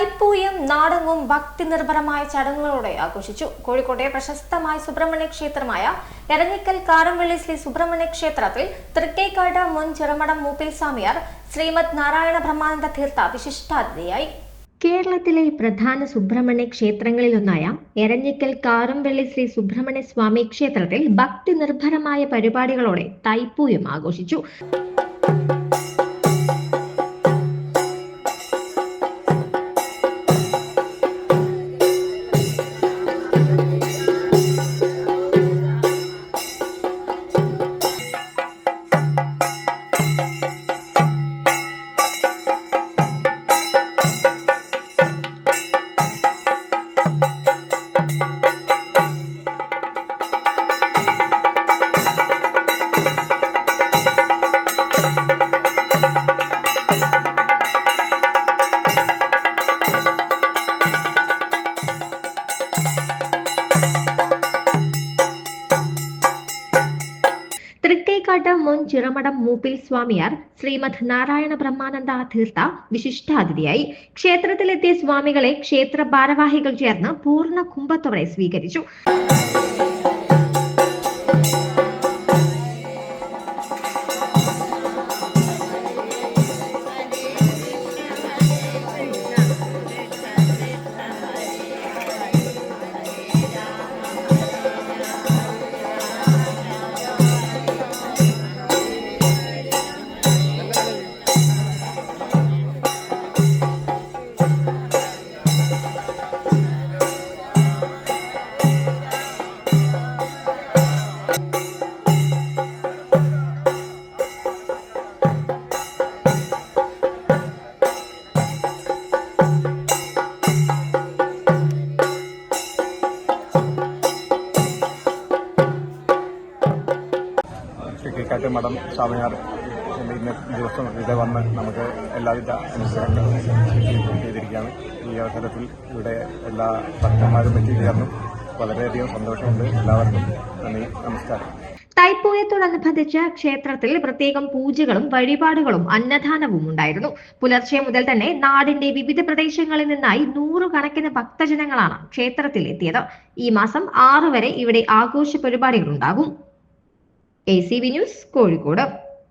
തൈപ്പൂയം നാടകവും ഭക്തി നിർഭരമായ ചടങ്ങുകളോടെ ആഘോഷിച്ചു. കോഴിക്കോട്ടെ പ്രശസ്തമായ സുബ്രഹ്മണ്യ ക്ഷേത്രമായ എരഞ്ഞിക്കൽ കാരംവള്ളി ശ്രീ സുബ്രഹ്മണ്യ ക്ഷേത്രത്തിൽ തൃക്കേക്കാട് മുൻ ചിറമടം മൂപ്പിൽ സ്വാമിയാർ ശ്രീമദ് നാരായണ ബ്രഹ്മാനന്ദ തീർത്ഥ വിശിഷ്ടാതിഥിയായി. കേരളത്തിലെ പ്രധാന സുബ്രഹ്മണ്യ ക്ഷേത്രങ്ങളിലൊന്നായ എരഞ്ഞിക്കൽ കാരംവള്ളി ശ്രീ സുബ്രഹ്മണ്യ സ്വാമി ക്ഷേത്രത്തിൽ ഭക്തി നിർഭരമായ പരിപാടികളോടെ തൈപ്പൂയം ആഘോഷിച്ചു. തൃക്കേക്കാട് മുൻ ചിറമടം മൂപ്പിൽ സ്വാമിയാർ ശ്രീമദ് നാരായണ ബ്രഹ്മാനന്ദ തീർത്ഥ വിശിഷ്ടാതിഥിയായി. ക്ഷേത്രത്തിലെത്തിയ സ്വാമികളെ ക്ഷേത്ര ഭാരവാഹികൾ ചേർന്ന് പൂർണ്ണ കുംഭത്തോടെ സ്വീകരിച്ചു. തൃക്കേക്കാട്ട് മഠം സ്വാമിയാർ ഇന്ന ദിവസം ഇവിടെ വന്ന് നമുക്ക് എല്ലാവിധ അനുഗ്രഹങ്ങളും ചെയ്തിരിക്കുകയാണ്. ഈ അവസരത്തിൽ ഇവിടെ എല്ലാ ഭക്തന്മാരും എത്തിച്ചേർന്നു. വളരെയധികം സന്തോഷമുണ്ട്. എല്ലാവർക്കും നന്ദി, നമസ്കാരം. തൈപ്പൂയത്തോടനുബന്ധിച്ച് ക്ഷേത്രത്തിൽ പ്രത്യേകം പൂജകളും വഴിപാടുകളും അന്നദാനവും ഉണ്ടായിരുന്നു. പുലർച്ചെ മുതൽ തന്നെ നാടിന്റെ വിവിധ പ്രദേശങ്ങളിൽ നിന്നായി നൂറുകണക്കിന് ഭക്തജനങ്ങളാണ് ക്ഷേത്രത്തിൽ എത്തിയത്. ഈ മാസം 6 വരെ ഇവിടെ ആഘോഷ പരിപാടികളുണ്ടാകും. ACV news, Kozhikode.